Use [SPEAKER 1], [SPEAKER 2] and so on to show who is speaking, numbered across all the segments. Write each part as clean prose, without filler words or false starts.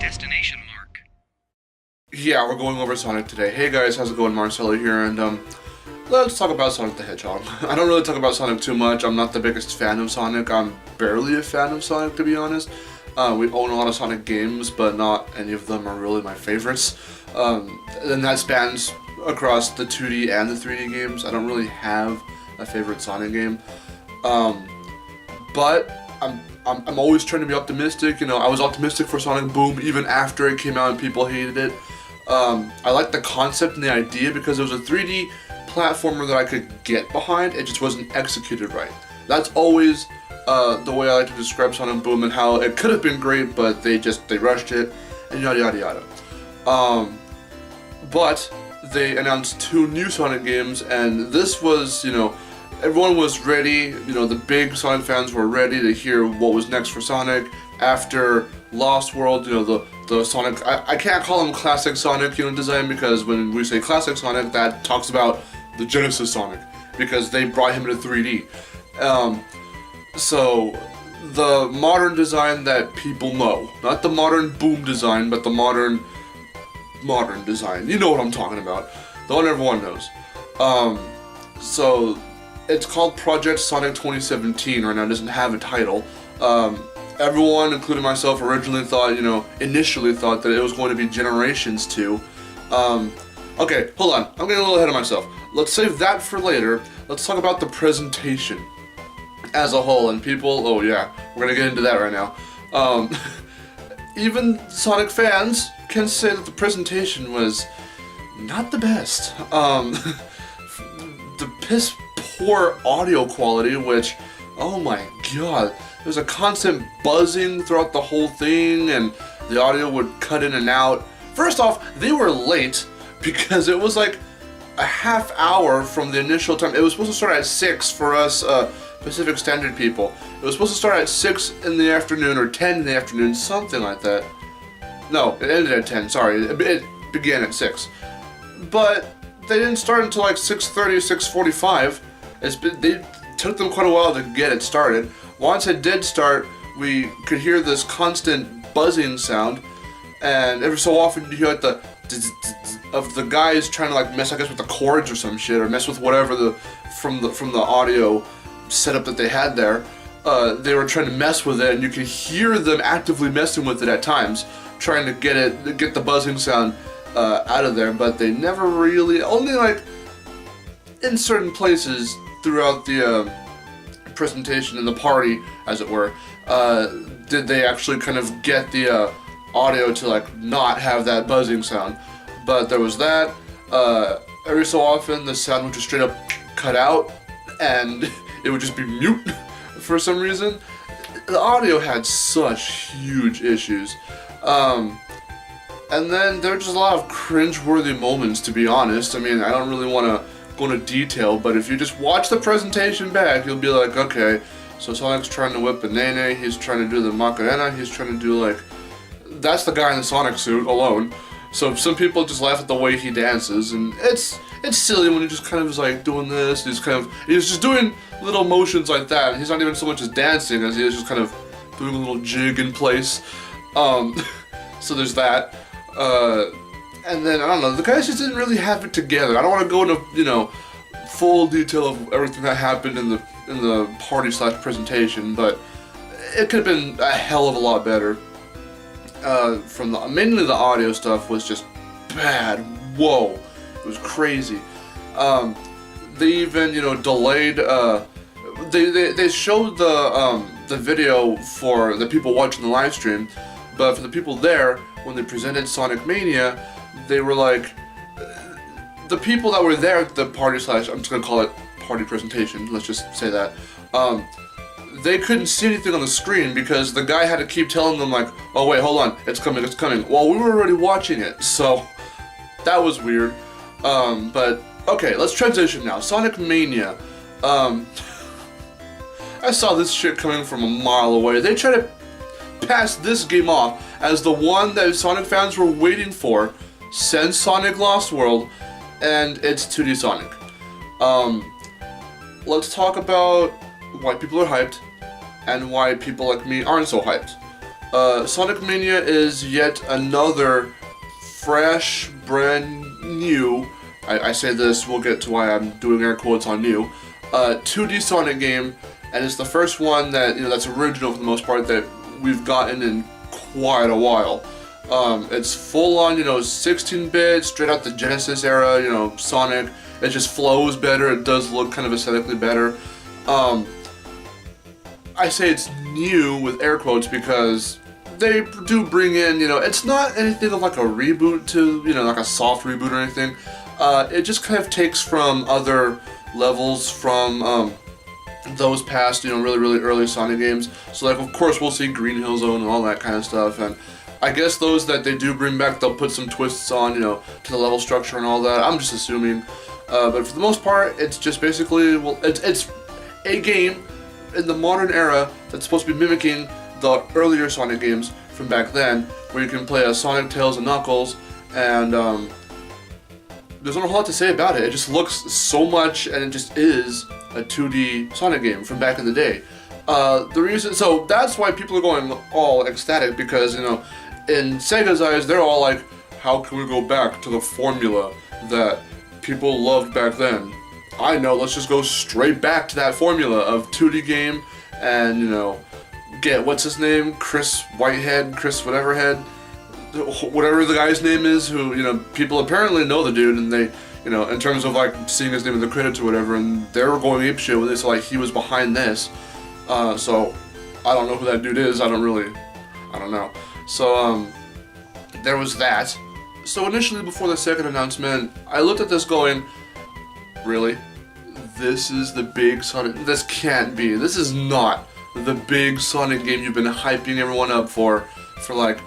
[SPEAKER 1] Destination mark.
[SPEAKER 2] Yeah, we're going over Sonic today. Hey guys, how's it going? Marcelo here, and let's talk about Sonic the Hedgehog. I don't really talk about Sonic too much. I'm not the biggest fan of Sonic. I'm barely a fan of Sonic, to be honest. We own a lot of Sonic games, but not any of them are really my favorites. And that spans across the 2D and the 3D games. I don't really have a favorite Sonic game. But I'm always trying to be optimistic. You know, I was optimistic for Sonic Boom even after it came out and people hated it. I liked the concept and the idea because it was a 3D platformer that I could get behind. It just wasn't executed right. That's always the way I like to describe Sonic Boom, and how it could have been great, but they rushed it and yada yada yada. But they announced 2 new Sonic games, and this was, you know, everyone was ready. You know, the big Sonic fans were ready to hear what was next for Sonic after Lost World. You know, the Sonic, I can't call him classic Sonic, you know, design, because when we say classic Sonic, that talks about the Genesis Sonic, because they brought him into 3D. So the modern design that people know, not the modern Boom design, but the modern design. You know what I'm talking about. The one everyone knows. So it's called Project Sonic 2017 right now. It doesn't have a title. Everyone, including myself, initially thought that it was going to be Generations 2. Okay, hold on. I'm getting a little ahead of myself. Let's save that for later. Let's talk about the presentation as a whole. And people, oh yeah, we're gonna get into that right now. Even Sonic fans can say that the presentation was not the best. The piss poor audio quality, which, oh my god, there was a constant buzzing throughout the whole thing, and the audio would cut in and out. First off, they were late because it was like a half hour from the initial time. It was supposed to start at 6 for us Pacific Standard people. It was supposed to start at 6 in the afternoon or 10 in the afternoon, something like that. No, it ended at 10, sorry. It began at 6. But they didn't start until like 6:30, 6:45. They took them quite a while to get it started. Once it did start, we could hear this constant buzzing sound, and every so often you hear like the of the guys trying to like mess, I guess, with the chords or some shit, or mess with whatever from the audio setup that they had there. They were trying to mess with it, and you could hear them actively messing with it at times, trying to get the buzzing sound out of there. But they never really, only like in certain places throughout the presentation in the party, as it were, did they actually kind of get the audio to like not have that buzzing sound. But there was that. Every so often the sound would just straight up cut out, and it would just be mute for some reason. The audio had such huge issues. And then there were just a lot of cringe-worthy moments, to be honest. I mean, I don't really want to go into detail, but if you just watch the presentation back, you'll be like, okay, so Sonic's trying to whip a Nene, he's trying to do the Macarena, he's trying to do like, that's the guy in the Sonic suit alone. So some people just laugh at the way he dances, and it's silly when he just kind of is like doing this, he's just doing little motions like that, and he's not even so much as dancing as he is just kind of doing a little jig in place. So there's that. And then, I don't know, the guys just didn't really have it together. I don't want to go into, you know, full detail of everything that happened in the party/presentation, but it could have been a hell of a lot better. Mainly the audio stuff was just bad. Whoa, it was crazy. They even, you know, delayed. They showed the video for the people watching the live stream, but for the people there, when they presented Sonic Mania, they were like, the people that were there at the party / I'm just gonna call it party presentation. Let's just say that. They couldn't see anything on the screen because the guy had to keep telling them like, oh wait, hold on, it's coming, well, we were already watching it, so that was weird. But okay, let's transition now. Sonic Mania. I saw this shit coming from a mile away. They tried to pass this game off as the one that Sonic fans were waiting for since Sonic Lost World, and it's 2D Sonic. Let's talk about why people are hyped and why people like me aren't so hyped. Sonic Mania is yet another fresh, brand new, I say this, we'll get to why I'm doing air quotes on new, 2D Sonic game, and it's the first one that, that's original for the most part that we've gotten in quite a while. It's full on, 16-bit, straight out the Genesis era, Sonic. It just flows better, it does look kind of aesthetically better. I say it's new with air quotes because they do bring in, it's not anything of like a reboot to, like a soft reboot or anything. It just kind of takes from other levels from those past, really, really early Sonic games. So like, of course, we'll see Green Hill Zone and all that kind of stuff. And I guess those that they do bring back, they'll put some twists on, to the level structure and all that. I'm just assuming. But for the most part, it's just basically, well, it's a game in the modern era that's supposed to be mimicking the earlier Sonic games from back then, where you can play as Sonic, Tails, and Knuckles, and there's not a whole lot to say about it. It just looks so much, and it just is a 2D Sonic game from back in the day. So that's why people are going all ecstatic, because, in Sega's eyes, they're all like, how can we go back to the formula that people loved back then? I know, let's just go straight back to that formula of 2D game and, get, what's his name? Chris Whitehead, Chris whatever head, whatever the guy's name is, who, people apparently know the dude, and they, in terms of like seeing his name in the credits or whatever, and they were going apeshit with it, so like he was behind this. So I don't know who that dude is, I don't know. So, there was that. So initially, before the second announcement, I looked at this going, really? This is the big Sonic? This can't be. This is not the big Sonic game you've been hyping everyone up for like,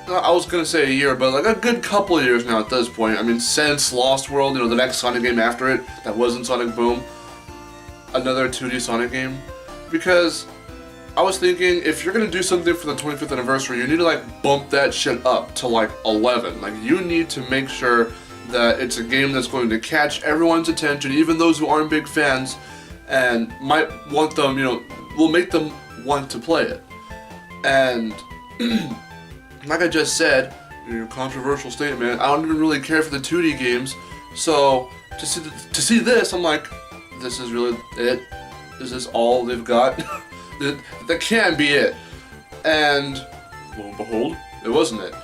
[SPEAKER 2] I was gonna say a year, but like a good couple of years now at this point. I mean, since Lost World, the next Sonic game after it, that wasn't Sonic Boom, another 2D Sonic game. Because I was thinking, if you're gonna do something for the 25th anniversary, you need to like bump that shit up to like 11. Like, you need to make sure that it's a game that's going to catch everyone's attention, even those who aren't big fans, and might want them, will make them want to play it. And like I just said, controversial statement, I don't even really care for the 2D games, so to see this, I'm like, this is really it? Is this all they've got? That can't be it. And lo and behold, it wasn't it.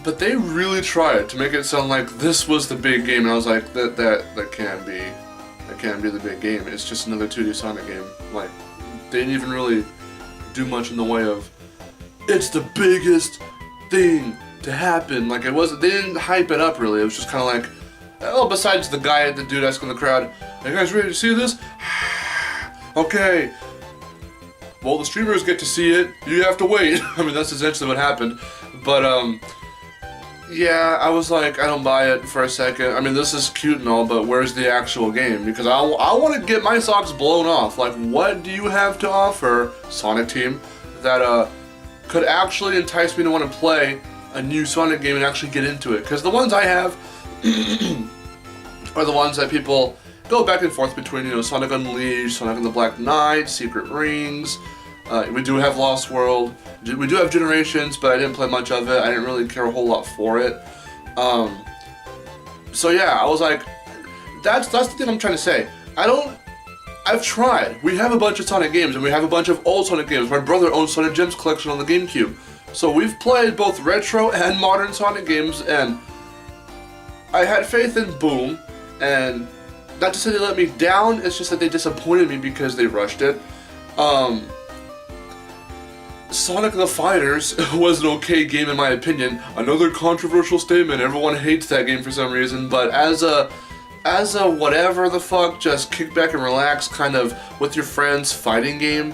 [SPEAKER 2] But they really tried to make it sound like this was the big game, and I was like, that can't be. That can't be the big game. It's just another 2D Sonic game. Like, they didn't even really do much in the way of, it's the biggest thing to happen. Like, it wasn't, they didn't hype it up really. It was just kind of like, oh, besides the dude asking the crowd, are you guys ready to see this? Okay. Well, the streamers get to see it. You have to wait. I mean, that's essentially what happened. But, yeah, I was like, I don't buy it for a second. I mean, this is cute and all, but where's the actual game? Because I want to get my socks blown off. Like, what do you have to offer, Sonic Team, that could actually entice me to want to play a new Sonic game and actually get into it? Because the ones I have are the ones that people go back and forth between, Sonic Unleashed, Sonic and the Black Knight, Secret Rings. We do have Lost World. We do have Generations, but I didn't play much of it. I didn't really care a whole lot for it. So yeah, I was like, that's the thing I'm trying to say. I've tried. We have a bunch of Sonic games, and we have a bunch of old Sonic games. My brother owns Sonic Gems collection on the GameCube. So we've played both retro and modern Sonic games, and I had faith in Boom, and not to say they let me down, it's just that they disappointed me because they rushed it. Sonic the Fighters was an okay game in my opinion. Another controversial statement, everyone hates that game for some reason, but as a whatever the fuck, just kick back and relax kind of with your friends fighting game,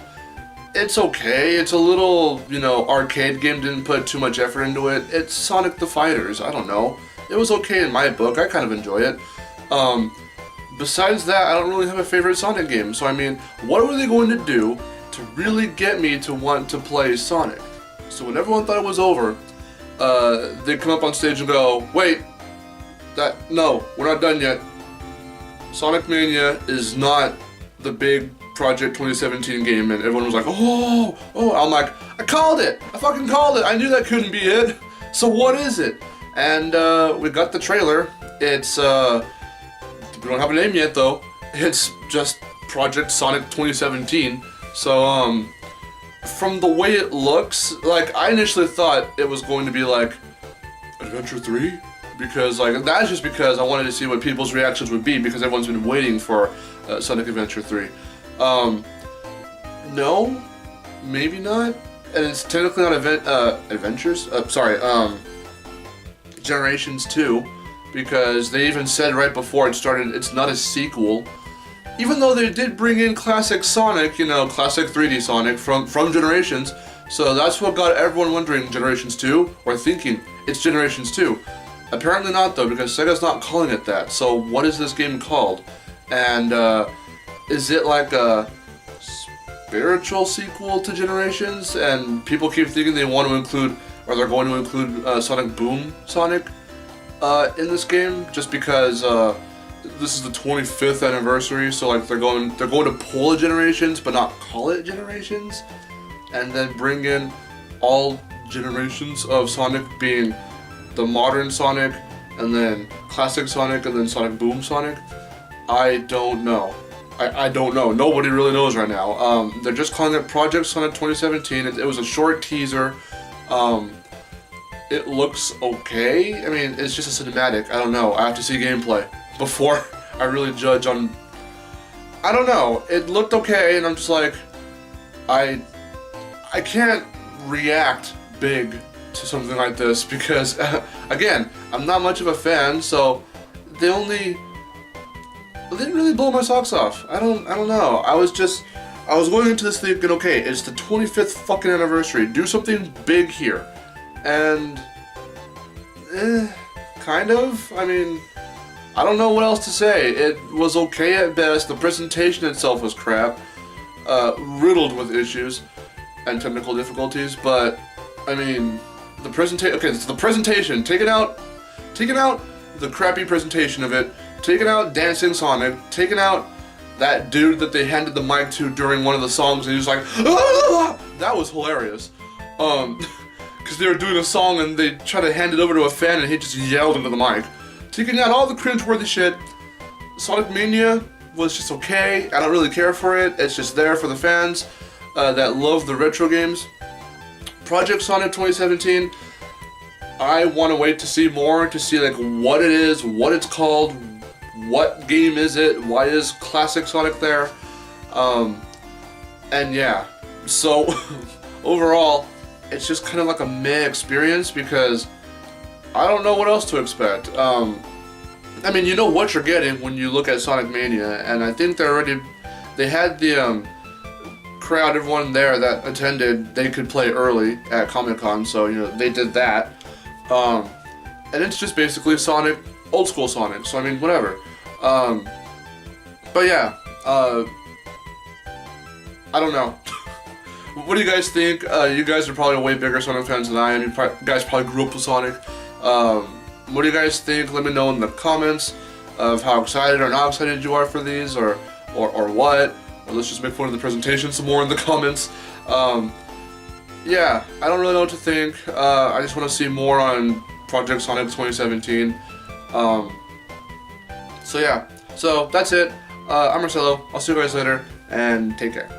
[SPEAKER 2] it's okay. It's a little, arcade game, didn't put too much effort into it. It's Sonic the Fighters, I don't know. It was okay in my book, I kind of enjoy it. Besides that, I don't really have a favorite Sonic game, so I mean, what were they going to do to really get me to want to play Sonic? So when everyone thought it was over, they come up on stage and go, wait, no, we're not done yet. Sonic Mania is not the big Project 2017 game, and everyone was like, oh, I'm like, I called it! I fucking called it! I knew that couldn't be it! So what is it? And we got the trailer. It's, we don't have a name yet though. It's just Project Sonic 2017. So, from the way it looks, like, I initially thought it was going to be like Adventure 3? Because, like, that's just because I wanted to see what people's reactions would be, because everyone's been waiting for Sonic Adventure 3. No, maybe not. And it's technically not Generations 2, because they even said right before it started it's not a sequel. Even though they did bring in classic Sonic, you know, classic 3D Sonic from Generations. So that's what got everyone wondering, Generations 2, or thinking it's Generations 2. Apparently not though, because Sega's not calling it that. So what is this game called? And is it like a spiritual sequel to Generations? And people keep thinking they want to include, or they're going to include Sonic Boom Sonic in this game, just because this is the 25th anniversary. So like they're going to pull a Generations, but not call it Generations, and then bring in all generations of Sonic, being the modern Sonic, and then classic Sonic, and then Sonic Boom Sonic. I don't know. I don't know. Nobody really knows right now. They're just calling it Project Sonic 2017. It was a short teaser. It looks okay. I mean, it's just a cinematic. I don't know. I have to see gameplay before I really judge on... I don't know. It looked okay, and I'm just like... I can't react big to something like this because, again, I'm not much of a fan, so they didn't really blow my socks off. I don't know. I was going into this thinking, okay, it's the 25th fucking anniversary. Do something big here. And, kind of. I mean, I don't know what else to say. It was okay at best. The presentation itself was crap. Riddled with issues and technical difficulties, but, I mean, the presentation, okay, it's the presentation. Taking out the crappy presentation of it, taking out Dancing Sonic, taking out that dude that they handed the mic to during one of the songs, and he was like, ah! That was hilarious. Because they were doing a song and they tried to hand it over to a fan and he just yelled into the mic. Taking out all the cringeworthy shit. Sonic Mania was just okay. I don't really care for it. It's just there for the fans that love the retro games. Project Sonic 2017, I want to wait to see more, to see like what it is, what it's called, what game is it, why is classic Sonic there, and yeah, so overall, it's just kind of like a meh experience because I don't know what else to expect. I mean, you know what you're getting when you look at Sonic Mania, and I think they had the crowd, everyone there that attended, they could play early at Comic-Con, so you know they did that. And it's just basically Sonic, old school Sonic, so I mean, whatever. But yeah, I don't know. What do you guys think? You guys are probably way bigger Sonic fans than I am. You guys probably grew up with Sonic. What do you guys think? Let me know in the comments of how excited or not excited you are for these, or what. Or let's just make fun of the presentation some more in the comments. Yeah, I don't really know what to think. I just want to see more on Project Sonic 2017. So yeah, so that's it. I'm Marcelo. I'll see you guys later, and take care.